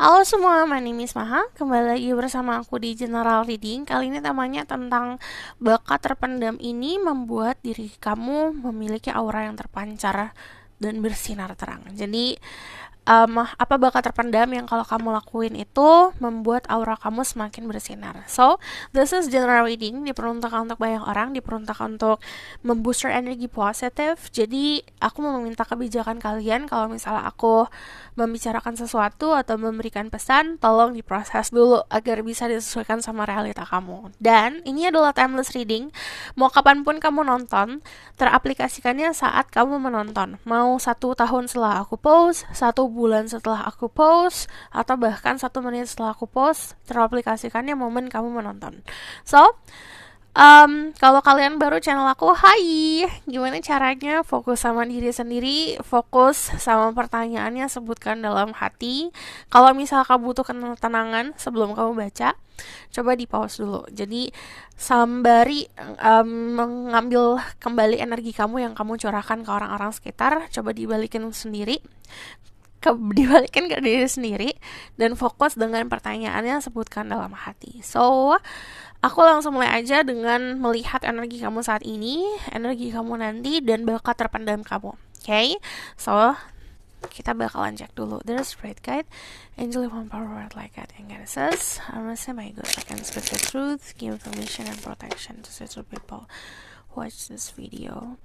Halo semua, my name is Maha. Kembali lagi bersama aku di General Reading. Kali ini temanya tentang bakat terpendam ini membuat diri kamu memiliki aura yang terpancar dan bersinar terang. Jadi, apa bakat terpendam yang kalau kamu lakuin itu membuat aura kamu semakin bersinar. So, this is general reading, diperuntukkan untuk banyak orang, diperuntukkan untuk membooster energi positif. Jadi, aku mau meminta kebijakan kalian kalau misalnya aku membicarakan sesuatu atau memberikan pesan, tolong diproses dulu agar bisa disesuaikan sama realita kamu. Dan ini adalah timeless reading. Mau kapanpun kamu nonton, teraplikasikannya saat kamu menonton. Mau 1 tahun setelah aku post, 1 bulan setelah aku post, atau bahkan 1 menit setelah aku post, teraplikasikannya momen kamu menonton. So, kalau kalian baru channel aku, hai, gimana caranya fokus sama diri sendiri, fokus sama pertanyaannya, sebutkan dalam hati. Kalau misal kamu butuh ketenangan sebelum kamu baca, coba di pause dulu. Jadi sembari mengambil kembali energi kamu yang kamu curahkan ke orang-orang sekitar, coba dibalikin sendiri, dibalikin ke diri sendiri, dan fokus dengan pertanyaannya, sebutkan dalam hati. So, aku langsung mulai aja dengan melihat energi kamu saat ini, energi kamu nanti, dan bakat terpendam kamu. Okay? So, kita bakalan cek dulu. There's Spirit Guide, Angel of Power Word like God and Goddesses. I'm gonna say my good, I can speak the truth, give permission and protection to certain people who watch this video.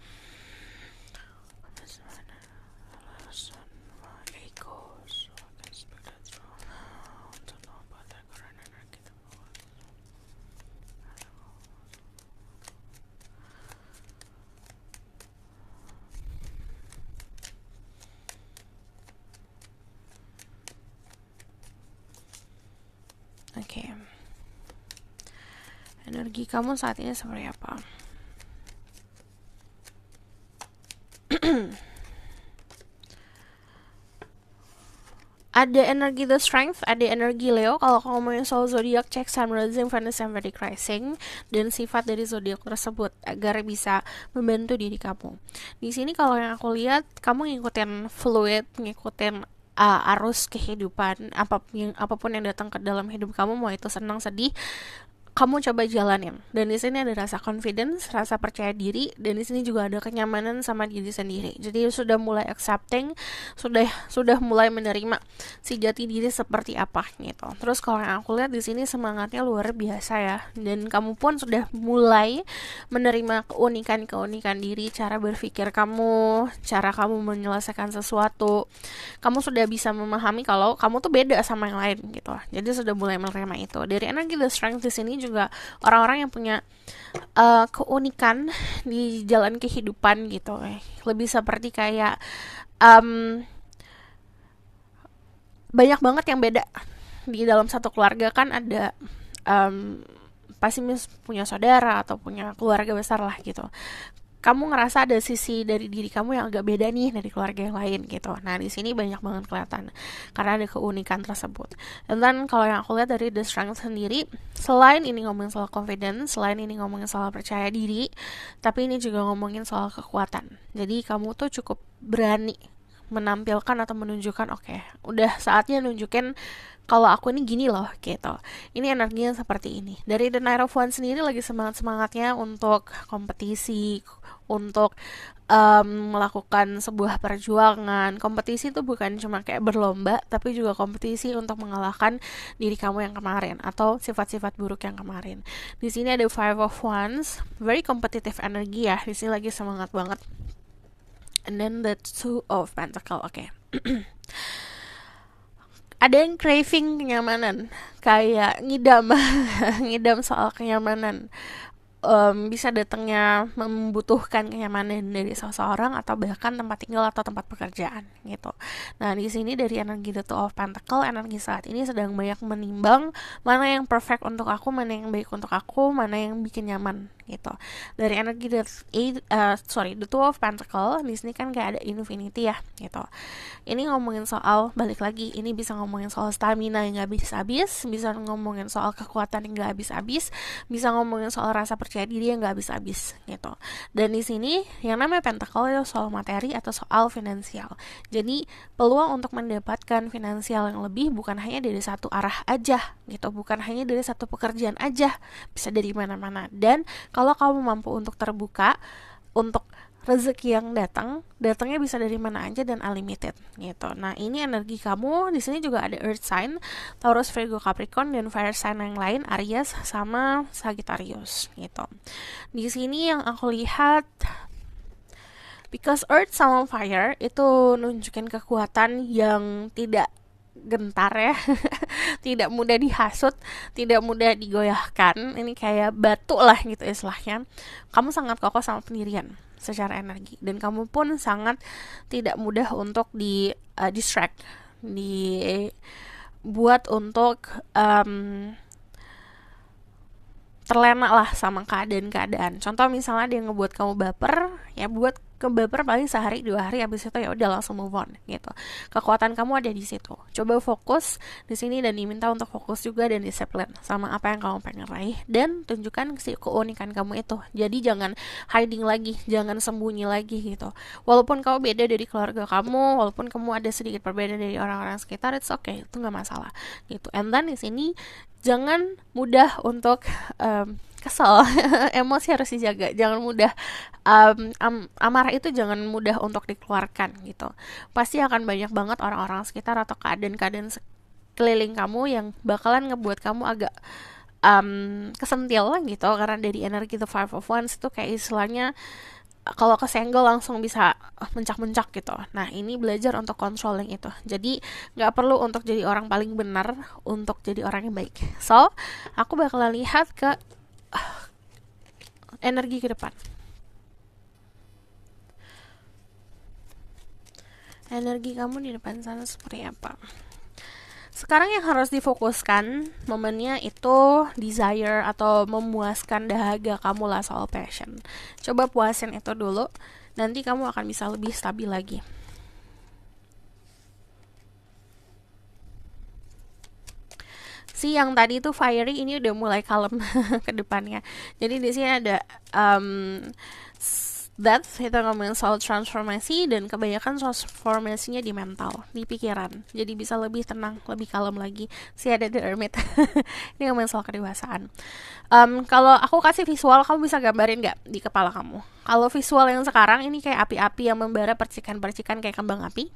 Oke. Energi kamu saat ini seperti apa? Ada energi The Strength, ada energi Leo. Kalau kamu ngomongin soal zodiak, cek Sun, Rising, Venus, and Vedic Rising dan sifat dari zodiak tersebut agar bisa membantu diri kamu. Di sini kalau yang aku lihat, kamu ngikutin fluid, ngikutin arus kehidupan, apapun yang datang ke dalam hidup kamu, mau itu senang, sedih, kamu coba jalanin. Dan di sini ada rasa confidence, rasa percaya diri, dan di sini juga ada kenyamanan sama diri sendiri. Jadi sudah mulai accepting, sudah mulai menerima si jati diri seperti apa gitu. Terus kalau yang aku lihat di sini semangatnya luar biasa ya. Dan kamu pun sudah mulai menerima keunikan diri, cara berpikir kamu, cara kamu menyelesaikan sesuatu. Kamu sudah bisa memahami kalau kamu tuh beda sama yang lain gitu. Jadi sudah mulai menerima itu. Dari energi The Strength di sini juga orang-orang yang punya keunikan di jalan kehidupan gitu, lebih seperti kayak banyak banget yang beda di dalam satu keluarga. Kan ada pasti punya saudara atau punya keluarga besar lah gitu. Kamu ngerasa ada sisi dari diri kamu yang agak beda nih dari keluarga yang lain gitu. Nah, di sini banyak banget kelihatan karena ada keunikan tersebut. Dan kalau yang aku lihat dari The Strength sendiri, selain ini ngomongin soal confidence, selain ini ngomongin soal percaya diri, tapi ini juga ngomongin soal kekuatan. Jadi kamu tuh cukup berani menampilkan atau menunjukkan, oke, udah saatnya nunjukin kalau aku ini gini loh gitu. Ini energinya seperti ini. Dari The Knight of Wands sendiri lagi semangat-semangatnya untuk kompetisi, untuk melakukan sebuah perjuangan. Kompetisi itu bukan cuma kayak berlomba, tapi juga kompetisi untuk mengalahkan diri kamu yang kemarin atau sifat-sifat buruk yang kemarin. Di sini ada Five of Wands, very competitive energi ya. Di sini lagi semangat banget. And then the Two of Pentacles. Oke. Ada yang craving kenyamanan, kayak ngidam ngidam soal kenyamanan. Bisa datangnya membutuhkan kenyamanan dari seseorang atau bahkan tempat tinggal atau tempat pekerjaan gitu. Nah, di sini dari energi The Two of Pentacles, energi saat ini sedang banyak menimbang mana yang perfect untuk aku, mana yang baik untuk aku, mana yang bikin nyaman gitu. Dari energi the Two of Pentacle di sini kan kayak ada infinity ya gitu. Ini ngomongin soal, balik lagi, ini bisa ngomongin soal stamina yang gak habis-habis, bisa ngomongin soal kekuatan yang gak habis-habis, bisa ngomongin soal rasa percaya diri yang gak habis-habis gitu. Dan di sini yang namanya pentacle itu soal materi atau soal finansial. Jadi peluang untuk mendapatkan finansial yang lebih bukan hanya dari satu arah aja gitu, bukan hanya dari satu pekerjaan aja, bisa dari mana-mana. Dan kalau kamu mampu untuk terbuka untuk rezeki yang datangnya bisa dari mana aja dan unlimited gitu. Nah, ini energi kamu. Di sini juga ada earth sign, Taurus, Virgo, Capricorn, dan fire sign yang lain, Aries sama Sagittarius gitu. Di sini yang aku lihat, because earth sama fire itu nunjukin kekuatan yang tidak gentar ya, tidak mudah dihasut, tidak mudah digoyahkan. Ini kayak batu lah gitu istilahnya. Kamu sangat kokoh sama pendirian secara energi, dan kamu pun sangat tidak mudah untuk distract, dibuat untuk terlena lah sama keadaan-keadaan. Contoh misalnya dia ngebuat kamu baper, ya buat kebaper paling sehari 2 hari, habis itu ya udah langsung move on gitu. Kekuatan kamu ada di situ. Coba fokus di sini dan diminta untuk fokus juga dan disiplin sama apa yang kamu pengen raih, dan tunjukkan si keunikan kamu itu. Jadi jangan hiding lagi, jangan sembunyi lagi gitu. Walaupun kamu beda dari keluarga kamu, walaupun kamu ada sedikit berbeda dari orang-orang sekitar, it's okay, itu nggak masalah gitu. And then di sini jangan mudah untuk kesel, emosi harus dijaga, jangan mudah amarah itu jangan mudah untuk dikeluarkan gitu. Pasti akan banyak banget orang-orang sekitar atau keadaan-keadaan sekeliling kamu yang bakalan ngebuat kamu agak kesentil gitu, karena dari energi the Five of Wands itu kayak istilahnya kalau kesenggol langsung bisa mencak-mencak gitu. Nah, ini belajar untuk controlling itu. Jadi nggak perlu untuk jadi orang paling benar, untuk jadi orang yang baik. So, aku bakalan lihat ke energi ke depan. Energi kamu di depan sana seperti apa? Sekarang yang harus difokuskan momennya itu desire atau memuaskan dahaga kamu lah, soal passion. Coba puasin itu dulu, nanti kamu akan bisa lebih stabil lagi. Si yang tadi itu fiery ini udah mulai kalem ke depannya. Jadi di sini ada Death, kita ngomongin soal transformasi, dan kebanyakan transformasinya di mental, di pikiran. Jadi bisa lebih tenang, lebih kalem lagi. Si ada The Hermit. Ini ngomongin soal kedewasaan. Kalau aku kasih visual, kamu bisa gambarin gak di kepala kamu? Kalau visual yang sekarang ini kayak api-api yang membara, percikan-percikan kayak kembang api.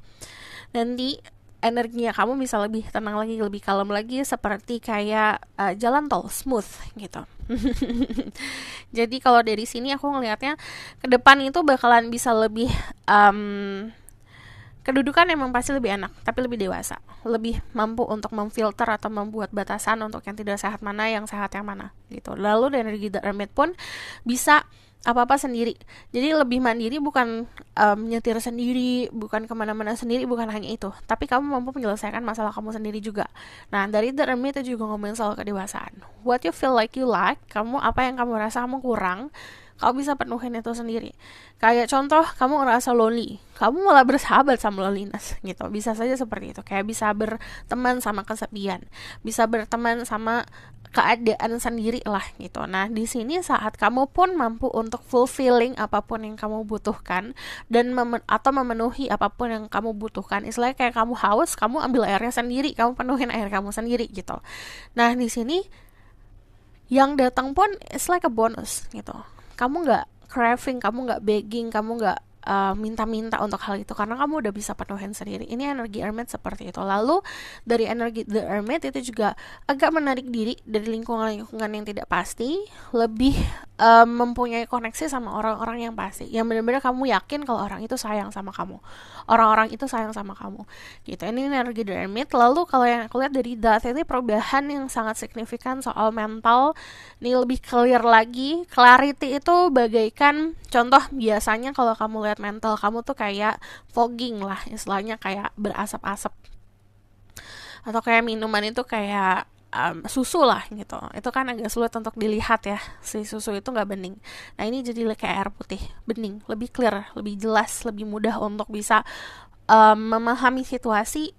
Nanti energinya kamu bisa lebih tenang lagi, lebih kalem lagi, seperti kayak jalan tol, smooth gitu. Jadi kalau dari sini aku ngelihatnya ke depan itu bakalan bisa lebih kedudukan emang pasti lebih enak, tapi lebih dewasa, lebih mampu untuk memfilter atau membuat batasan untuk yang tidak sehat mana, yang sehat yang mana gitu. Lalu dari energi The Hermit pun bisa apa-apa sendiri. Jadi lebih mandiri, bukan nyetir sendiri, bukan kemana-mana sendiri, bukan hanya itu. Tapi kamu mampu menyelesaikan masalah kamu sendiri juga. Nah, dari The Hermit itu juga ngomongin soal kedewasaan. What you feel like you lack, kamu apa yang kamu rasa kamu kurang, kamu bisa penuhin itu sendiri. Kayak contoh, kamu ngerasa lonely, kamu malah bersahabat sama loneliness gitu. Bisa saja seperti itu. Kayak bisa berteman sama kesepian, bisa berteman sama keadaan sendiri lah gitu. Nah, di sini saat kamu pun mampu untuk fulfilling apapun yang kamu butuhkan, dan atau memenuhi apapun yang kamu butuhkan. Istilahnya kayak kamu haus, kamu ambil airnya sendiri, kamu penuhin air kamu sendiri gitu. Nah, di sini yang datang pun it's like a bonus gitu. Kamu nggak craving, kamu nggak begging, kamu nggak minta-minta untuk hal itu, karena kamu udah bisa penuhin sendiri. Ini energi Hermit seperti itu. Lalu dari energi The Hermit itu juga agak menarik diri dari lingkungan-lingkungan yang tidak pasti, lebih mempunyai koneksi sama orang-orang yang pasti, yang benar-benar kamu yakin kalau orang itu sayang sama kamu, orang-orang itu sayang sama kamu gitu. Ini energi The Hermit. Lalu kalau yang aku lihat dari Death, ini perubahan yang sangat signifikan soal mental. Ini lebih clear lagi. Clarity itu bagaikan, contoh biasanya kalau kamu lihat mental kamu tuh kayak fogging lah, istilahnya kayak berasap-asap, atau kayak minuman itu kayak susu lah gitu. Itu kan agak sulit untuk dilihat ya, si susu itu nggak bening. Nah ini jadi kayak air putih, bening, lebih clear, lebih jelas, lebih mudah untuk bisa memahami situasi,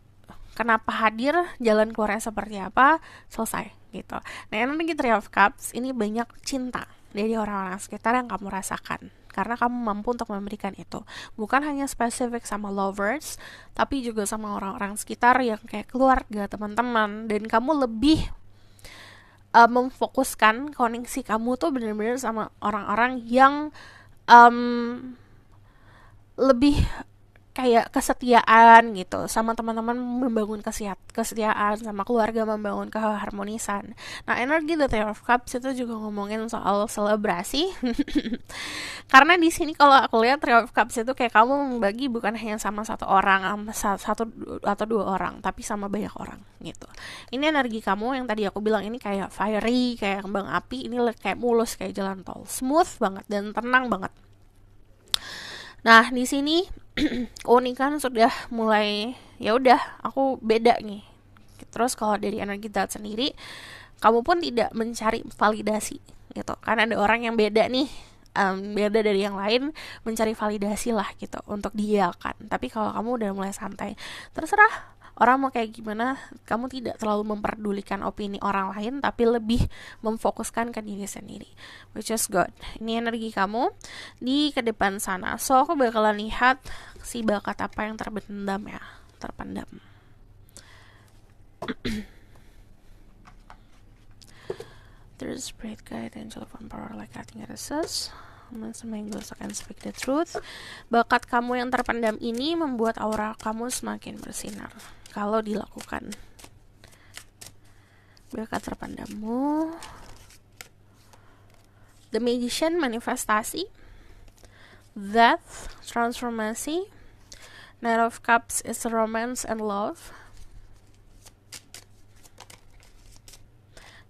kenapa hadir, jalan keluarnya seperti apa, selesai gitu. Nah energi Three of Cups ini banyak cinta dari orang-orang sekitar yang kamu rasakan karena kamu mampu untuk memberikan itu, bukan hanya spesifik sama lovers, tapi juga sama orang-orang sekitar yang kayak keluarga, teman-teman, dan kamu lebih memfokuskan koneksi kamu tuh benar-benar sama orang-orang yang um, lebih kayak kesetiaan gitu, sama teman-teman membangun kesetiaan, sama keluarga membangun keharmonisan. Nah energi The Three of Cups itu juga ngomongin soal selebrasi. Karena di sini kalau aku lihat Three of Cups itu kayak kamu membagi bukan hanya sama satu orang, satu atau dua orang, tapi sama banyak orang gitu. Ini energi kamu yang tadi aku bilang ini kayak fiery, kayak kembang api. Ini kayak mulus, kayak jalan tol, smooth banget dan tenang banget. Nah di sini keunikan sudah mulai, ya udah aku beda nih. Terus kalau dari energi dat sendiri, kamu pun tidak mencari validasi gitu. Karena ada orang yang beda nih, beda dari yang lain, mencari validasi lah gitu untuk dia kan. Tapi kalau kamu udah mulai santai, terserah orang mau kayak gimana, kamu tidak terlalu memperdulikan opini orang lain, tapi lebih memfokuskan ke diri sendiri, which is good. Ini energi kamu di ke depan sana. So aku bakalan lihat si bakat apa yang terpendam ya, terpendam. There's spirit guide, angel of power like cutting goddesses. Angels akan speak the truth. Bakat kamu yang terpendam ini membuat aura kamu semakin bersinar kalau dilakukan. Bakat terpendammu. The Magician, manifestasi. Death, transformasi. Knight of Cups is romance and love.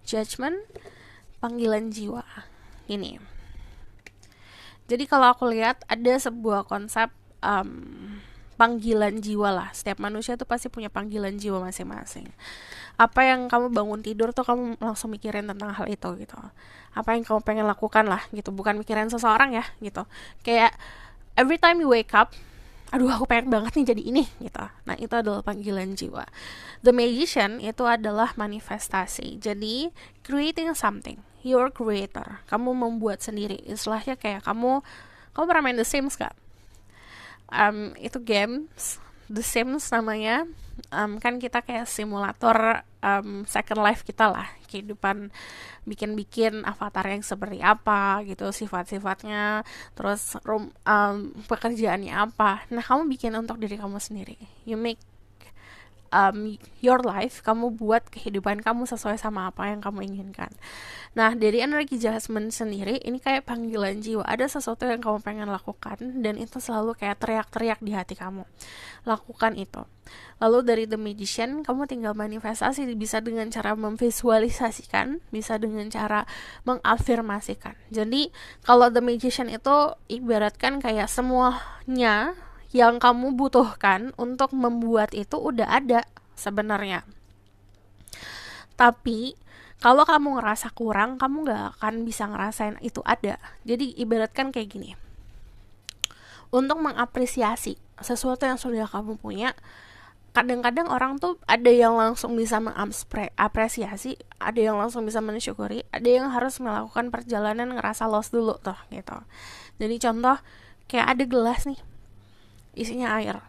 Judgment, panggilan jiwa. Ini. Jadi kalau aku lihat ada sebuah konsep panggilan jiwa lah. Setiap manusia tuh pasti punya panggilan jiwa masing-masing. Apa yang kamu bangun tidur tuh kamu langsung mikirin tentang hal itu gitu. Apa yang kamu pengen lakukan lah gitu. Bukan mikirin seseorang ya gitu. Kayak every time you wake up, aduh aku pengen banget nih jadi ini gitu. Nah itu adalah panggilan jiwa. The Magician itu adalah manifestasi. Jadi creating something, your creator. Kamu membuat sendiri. Istilahnya kayak kamu pernah main The Sims gak? Itu games The Sims namanya. Kan kita kayak simulator second life kita lah, kehidupan, bikin avatar yang seperti apa gitu, sifat-sifatnya, terus pekerjaannya apa. Nah kamu bikin untuk diri kamu sendiri. You make your life, kamu buat kehidupan kamu sesuai sama apa yang kamu inginkan. Nah dari energi Jasmine sendiri ini kayak panggilan jiwa, ada sesuatu yang kamu pengen lakukan dan itu selalu kayak teriak-teriak di hati kamu, lakukan itu. Lalu dari The Magician kamu tinggal manifestasi, bisa dengan cara memvisualisasikan, bisa dengan cara mengafirmasikan. Jadi kalau The Magician itu ibaratkan kayak semuanya yang kamu butuhkan untuk membuat itu udah ada sebenarnya. Tapi kalau kamu ngerasa kurang, kamu gak akan bisa ngerasain itu ada. Jadi ibaratkan kayak gini, untuk mengapresiasi sesuatu yang sudah kamu punya, kadang-kadang orang tuh ada yang langsung bisa mengapresiasi, ada yang langsung bisa mensyukuri, ada yang harus melakukan perjalanan ngerasa lost dulu tuh gitu. Jadi contoh kayak ada gelas nih, isinya air.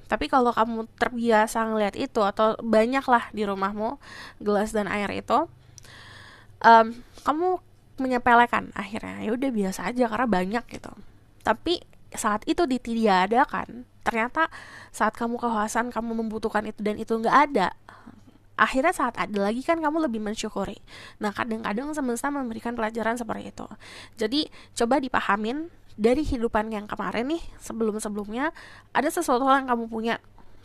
Tapi kalau kamu terbiasa ngeliat itu, atau banyak lah di rumahmu gelas dan air itu, kamu menyepelekan akhirnya. Ya udah biasa aja karena banyak gitu. Tapi saat itu ditiadakan, ternyata saat kamu kehausan, kamu membutuhkan itu dan itu nggak ada, akhirnya saat ada lagi kan kamu lebih mensyukuri. Nah kadang-kadang semesta memberikan pelajaran seperti itu. Jadi coba dipahamin dari kehidupan yang kemarin nih, sebelum-sebelumnya ada sesuatu yang kamu punya,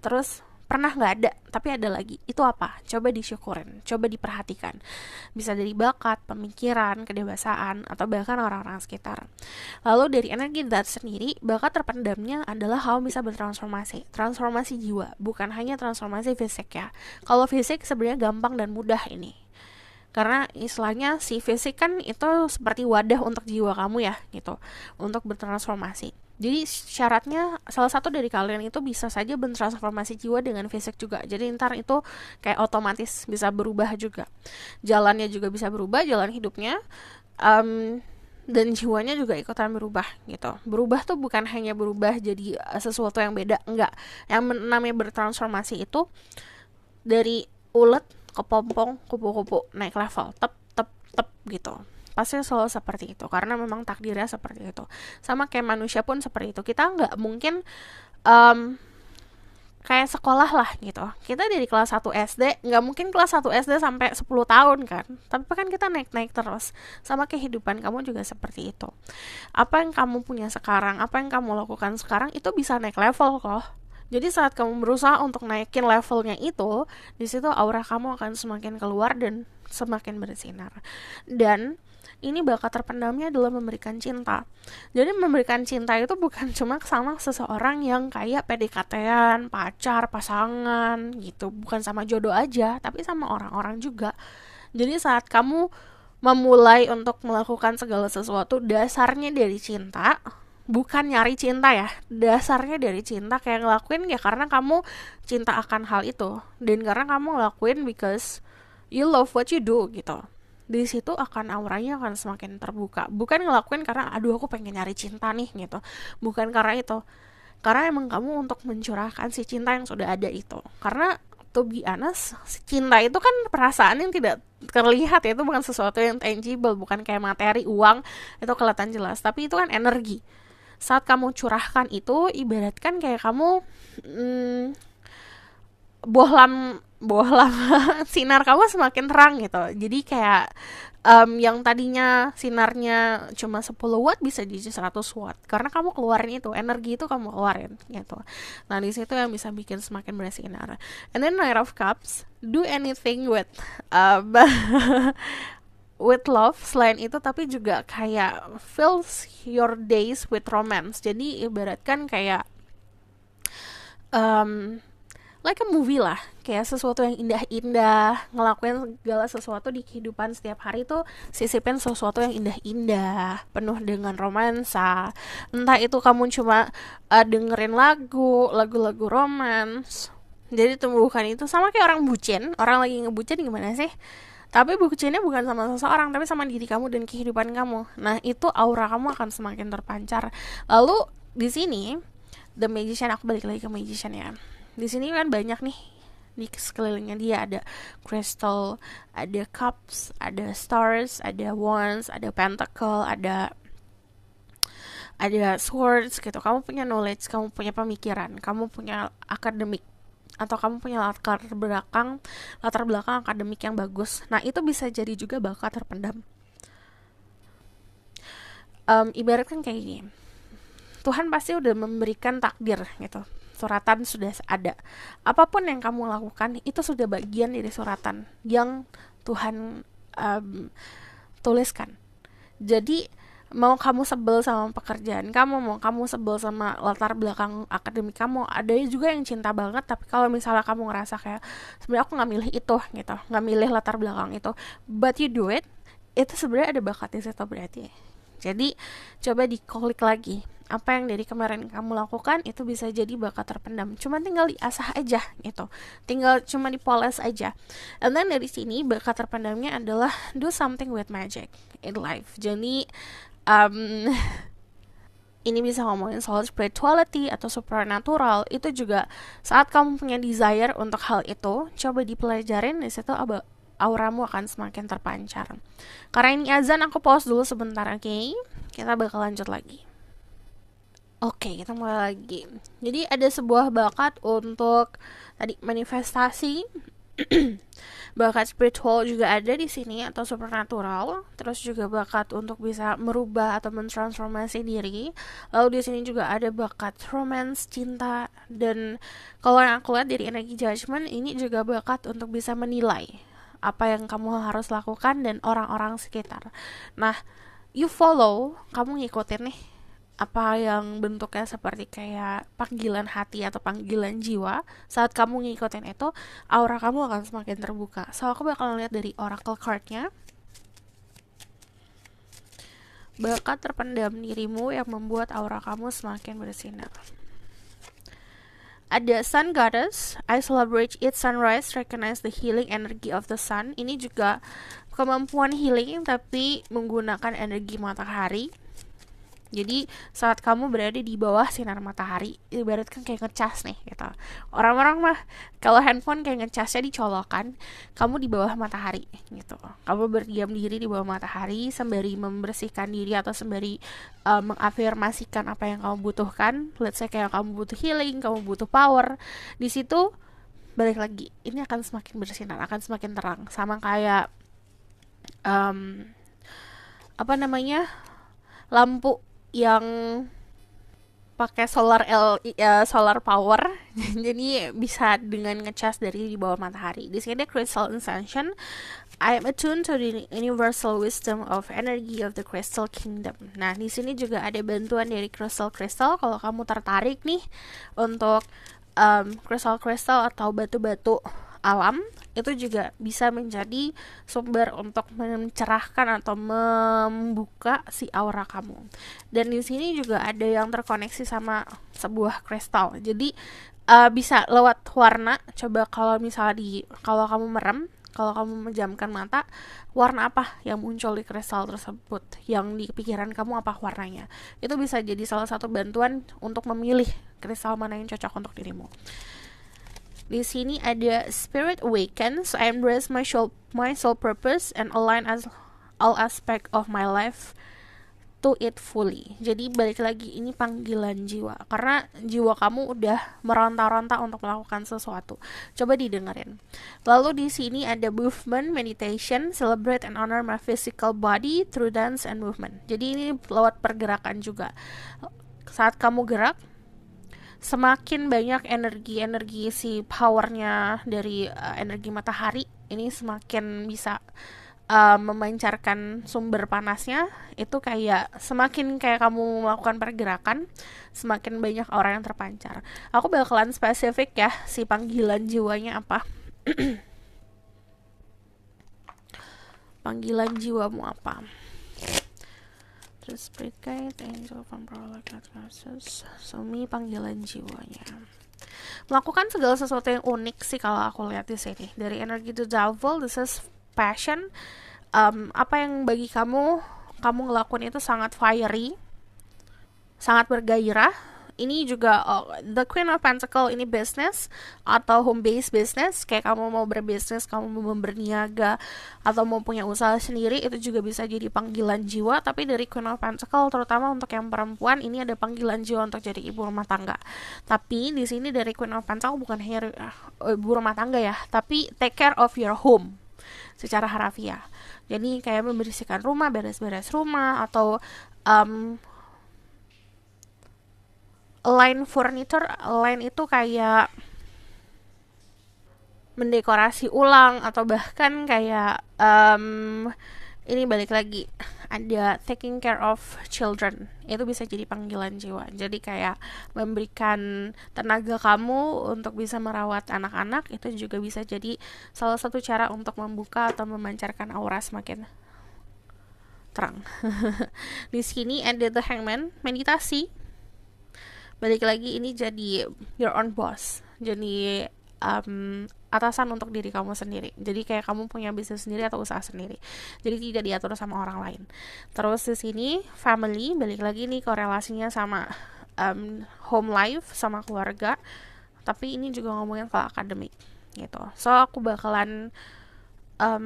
terus pernah nggak ada, tapi ada lagi. Itu apa? Coba disyukurin, coba diperhatikan. Bisa dari bakat, pemikiran, kedewasaan, atau bahkan orang-orang sekitar. Lalu dari energi dat sendiri, bakat terpendamnya adalah kamu bisa bertransformasi. Transformasi jiwa, bukan hanya transformasi fisik ya. Kalau fisik sebenarnya gampang dan mudah ini. Karena istilahnya si fisik kan itu seperti wadah untuk jiwa kamu ya gitu, untuk bertransformasi. Jadi syaratnya salah satu dari kalian itu bisa saja bertransformasi jiwa dengan fisik juga. Jadi ntar itu kayak otomatis bisa berubah juga. Jalannya juga bisa berubah, jalan hidupnya. Um, dan jiwanya juga ikutan berubah gitu. Berubah tuh bukan hanya berubah jadi sesuatu yang beda, enggak. Yang namanya bertransformasi itu dari ulet ke pompong, kupu-kupu, naik level, tep tep tep gitu. Pasti selalu seperti itu karena memang takdirnya seperti itu. Sama kayak manusia pun seperti itu. Kita nggak mungkin um, kayak sekolah lah gitu. Kita dari kelas 1 SD, nggak mungkin kelas 1 SD sampai 10 tahun kan. Tapi kan kita naik-naik terus. Sama kehidupan kamu juga seperti itu. Apa yang kamu punya sekarang, apa yang kamu lakukan sekarang itu bisa naik level kok. Jadi saat kamu berusaha untuk naikin levelnya itu, di situ aura kamu akan semakin keluar dan semakin bersinar. Dan ini bakat terpendamnya adalah memberikan cinta. Jadi memberikan cinta itu bukan cuma sama seseorang yang kayak PDKT-an, pacar, pasangan gitu. Bukan sama jodoh aja, tapi sama orang-orang juga. Jadi saat kamu memulai untuk melakukan segala sesuatu, dasarnya dari cinta, bukan nyari cinta ya, dasarnya dari cinta, kayak ngelakuin ya karena kamu cinta akan hal itu, dan karena kamu ngelakuin because you love what you do gitu. Di situ akan auranya akan semakin terbuka, bukan ngelakuin karena aduh aku pengen nyari cinta nih gitu, bukan karena itu, karena emang kamu untuk mencurahkan si cinta yang sudah ada itu. Karena to be honest, cinta itu kan perasaan yang tidak terlihat ya, itu bukan sesuatu yang tangible, bukan kayak materi, uang, itu kelihatan jelas, tapi itu kan energi. Saat kamu curahkan itu ibaratkan kayak kamu bohlam bohlam sinar kamu semakin terang gitu. Jadi kayak yang tadinya sinarnya cuma 10 watt bisa jadi 100 watt karena kamu keluarin itu, energi itu kamu keluarin gitu. Nah, di situ yang bisa bikin semakin bersinar. And then Knight of Cups, do anything with with love selain itu, tapi juga kayak fills your days with romance. Jadi ibaratkan kayak um, like a movie lah, kayak sesuatu yang indah-indah, ngelakuin segala sesuatu di kehidupan setiap hari tuh sisipin sesuatu yang indah-indah, penuh dengan romansa. Entah itu kamu cuma dengerin lagu-lagu romance. Jadi tumbuhkan itu sama kayak orang bucin, orang lagi ngebucin gimana sih? Tapi bucinnya bukan sama seseorang, tapi sama diri kamu dan kehidupan kamu. Nah, itu aura kamu akan semakin terpancar. Lalu di sini The Magician, aku balik lagi ke Magician ya. Di sini kan banyak nih di sekelilingnya dia, ada crystal, ada cups, ada stars, ada wands, ada pentacle, ada swords gitu. Kamu punya knowledge, kamu punya pemikiran, kamu punya akademik, atau kamu punya latar belakang akademik yang bagus. Nah, itu bisa jadi juga bakat terpendam. Ibaratkan kayak gini, Tuhan pasti udah memberikan takdir gitu. Suratan sudah ada. Apapun yang kamu lakukan itu sudah bagian dari suratan yang Tuhan tuliskan. Jadi mau kamu sebel sama pekerjaan kamu, mau kamu sebel sama latar belakang akademik kamu, ada juga yang cinta banget, tapi kalau misalnya kamu ngerasa kayak sebenarnya aku nggak milih itu gitu, nggak milih latar belakang itu, but you do it, itu sebenarnya ada bakat di situ berarti. Jadi coba dikolik lagi, apa yang dari kemarin kamu lakukan itu bisa jadi bakat terpendam, cuma tinggal diasah aja gitu, tinggal cuma dipoles aja. And then dari sini bakat terpendamnya adalah do something with magic in life. Jadi ini bisa ngomongin soal spirituality atau supernatural. Itu juga saat kamu punya desire untuk hal itu, coba dipelajarin, di situ auramu akan semakin terpancar. Karena ini azan, aku pause dulu sebentar, oke? Kita bakal lanjut lagi. Oke, kita mulai lagi. Jadi ada sebuah bakat untuk tadi manifestasi, bakat spiritual juga ada di sini atau supernatural. Terus juga bakat untuk bisa merubah atau mentransformasi diri. Lalu di sini juga ada bakat romance, cinta, dan kalau yang aku lihat dari energi judgment ini juga bakat untuk bisa menilai apa yang kamu harus lakukan dan orang-orang sekitar. Nah, you follow, kamu ngikutin nih apa yang bentuknya seperti kayak panggilan hati atau panggilan jiwa. Saat kamu ngikutin itu, aura kamu akan semakin terbuka. So aku bakal lihat dari oracle cardnya. Bakat terpendam dirimu yang membuat aura kamu semakin bersinar. Ada Sun Goddess, I celebrate its sunrise, recognize the healing energy of the sun. Ini juga kemampuan healing tapi menggunakan energi matahari. Jadi saat kamu berada di bawah sinar matahari, ibaratkan kayak ngecas nih gitu. Orang-orang mah kalau handphone kayak ngecasnya dicolokan, kamu di bawah matahari gitu. Kamu berdiam diri di bawah matahari sembari membersihkan diri atau sembari mengafirmasikan apa yang kamu butuhkan. Let's say kayak kamu butuh healing, kamu butuh power. Di situ balik lagi, ini akan semakin bersinar, akan semakin terang. Sama kayak apa namanya, lampu yang pakai solar power. Jadi bisa dengan ngecas dari di bawah matahari. Di sini ada crystal incension. I am attuned to the universal wisdom of energy of the crystal kingdom. Nah, di sini juga ada bantuan dari crystal kalau kamu tertarik nih untuk crystal atau batu-batu alam, itu juga bisa menjadi sumber untuk mencerahkan atau membuka si aura kamu. Dan di sini juga ada yang terkoneksi sama sebuah kristal. Jadi bisa lewat warna. Coba kalau misalnya kalau kamu merem, kalau kamu menjamkan mata, warna apa yang muncul di kristal tersebut? Yang di pikiran kamu apa warnanya? Itu bisa jadi salah satu bantuan untuk memilih kristal mana yang cocok untuk dirimu. Di sini ada Spirit Awakens. I embrace my soul purpose and align as all aspect of my life to it fully. Jadi balik lagi, ini panggilan jiwa. Karena jiwa kamu udah meronta-ronta untuk melakukan sesuatu. Coba didengerin. Lalu di sini ada movement, meditation, celebrate and honor my physical body through dance and movement. Jadi ini lewat pergerakan juga. Saat kamu gerak, semakin banyak energi si powernya dari energi matahari ini semakin bisa memancarkan sumber panasnya. Itu kayak semakin kayak kamu melakukan pergerakan, semakin banyak orang yang terpancar. Aku bakalan spesifik ya si panggilan jiwanya apa. Panggilan jiwamu apa? Terus Spirit Guide, Angel from Prologue, Sumi panggilan jiwanya. Melakukan segala sesuatu yang unik sih kalau aku lihat di sini. Dari energi the devil, this is passion. Apa yang bagi kamu ngelakuin itu sangat fiery, sangat bergairah. Ini juga the Queen of Pentacle, ini business atau home based business. Kayak kamu mau berbisnis, kamu mau berniaga atau mau punya usaha sendiri, itu juga bisa jadi panggilan jiwa. Tapi dari Queen of Pentacle, terutama untuk yang perempuan, ini ada panggilan jiwa untuk jadi ibu rumah tangga. Tapi di sini dari Queen of Pentacle bukan hanya ibu rumah tangga ya, tapi take care of your home secara harafiah. Jadi kayak membersihkan rumah, beres-beres rumah, atau line furniture. Line itu kayak mendekorasi ulang, atau bahkan kayak ini balik lagi, ada taking care of children. Itu bisa jadi panggilan jiwa. Jadi kayak memberikan tenaga kamu untuk bisa merawat anak-anak, itu juga bisa jadi salah satu cara untuk membuka atau memancarkan aura semakin terang. Di sini ada the Hangman, meditasi. Balik lagi, ini jadi your own boss. Jadi atasan untuk diri kamu sendiri. Jadi kayak kamu punya bisnis sendiri atau usaha sendiri. Jadi tidak diatur sama orang lain. Terus di sini family, balik lagi nih korelasinya sama home life, sama keluarga. Tapi ini juga ngomongin soal akademik gitu. So aku bakalan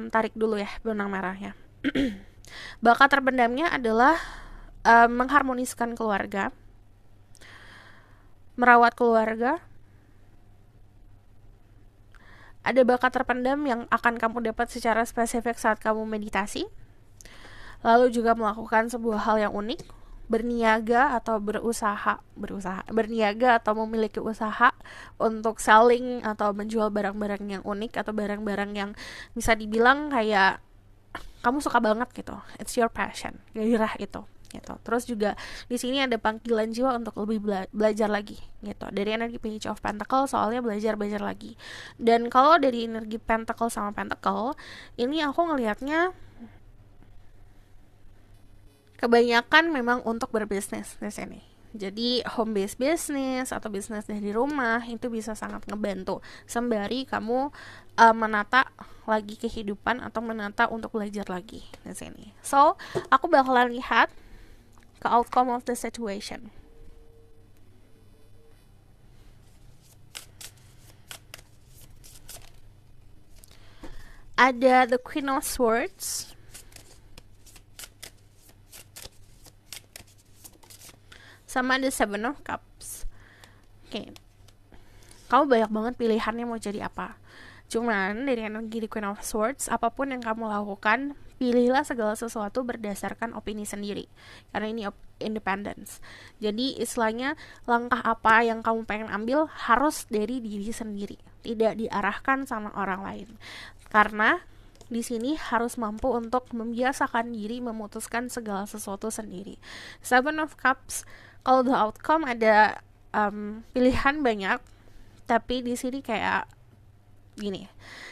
tarik dulu ya benang merahnya. Bakat terpendamnya adalah mengharmoniskan keluarga, merawat keluarga. Ada bakat terpendam yang akan kamu dapat secara spesifik saat kamu meditasi. Lalu juga melakukan sebuah hal yang unik, berniaga atau berniaga atau memiliki usaha untuk selling atau menjual barang-barang yang unik atau barang-barang yang bisa dibilang kayak kamu suka banget gitu. It's your passion, gairah itu. gitu. Terus juga di sini ada panggilan jiwa untuk lebih belajar lagi gitu. Dari energi Page of Pentacle soalnya belajar lagi. Dan kalau dari energi Pentacle sama Pentacle, ini aku ngelihatnya kebanyakan memang untuk berbisnis di sini. Jadi home based business atau bisnis dari rumah itu bisa sangat ngebantu sembari kamu menata lagi kehidupan atau menata untuk belajar lagi di sini. So, aku bakalan lihat ke outcome of the situation. Ada the Queen of Swords, sama the Seven of Cups. Oke, kamu banyak banget pilihannya mau jadi apa. Cuman dari energi di Queen of Swords, apapun yang kamu lakukan, pilihlah segala sesuatu berdasarkan opini sendiri. Karena ini independence. Jadi istilahnya langkah apa yang kamu pengen ambil harus dari diri sendiri, tidak diarahkan sama orang lain. Karena di sini harus mampu untuk membiasakan diri memutuskan segala sesuatu sendiri. Seven of Cups, kalau the outcome ada pilihan banyak, tapi di sini kayak gini,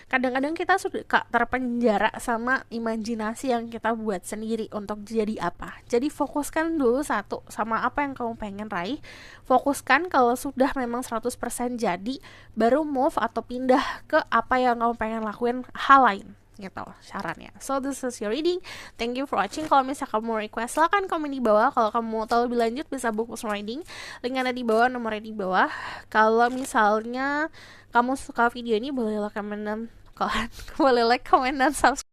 kadang-kadang kita sudah terpenjara sama imajinasi yang kita buat sendiri untuk jadi apa. Jadi fokuskan dulu satu sama apa yang kamu pengen raih. Fokuskan kalau sudah memang 100% jadi, baru move atau pindah ke apa yang kamu pengen lakuin hal lain gitu sarannya. So this is your reading. Thank you for watching. Kalau misalnya kamu mau request, silahkan komen di bawah. Kalau kamu mau tahu lebih lanjut bisa book personal reading. Link ada di bawah, nomornya di bawah. Kalau misalnya kamu suka video ini, boleh like, comment, dan subscribe.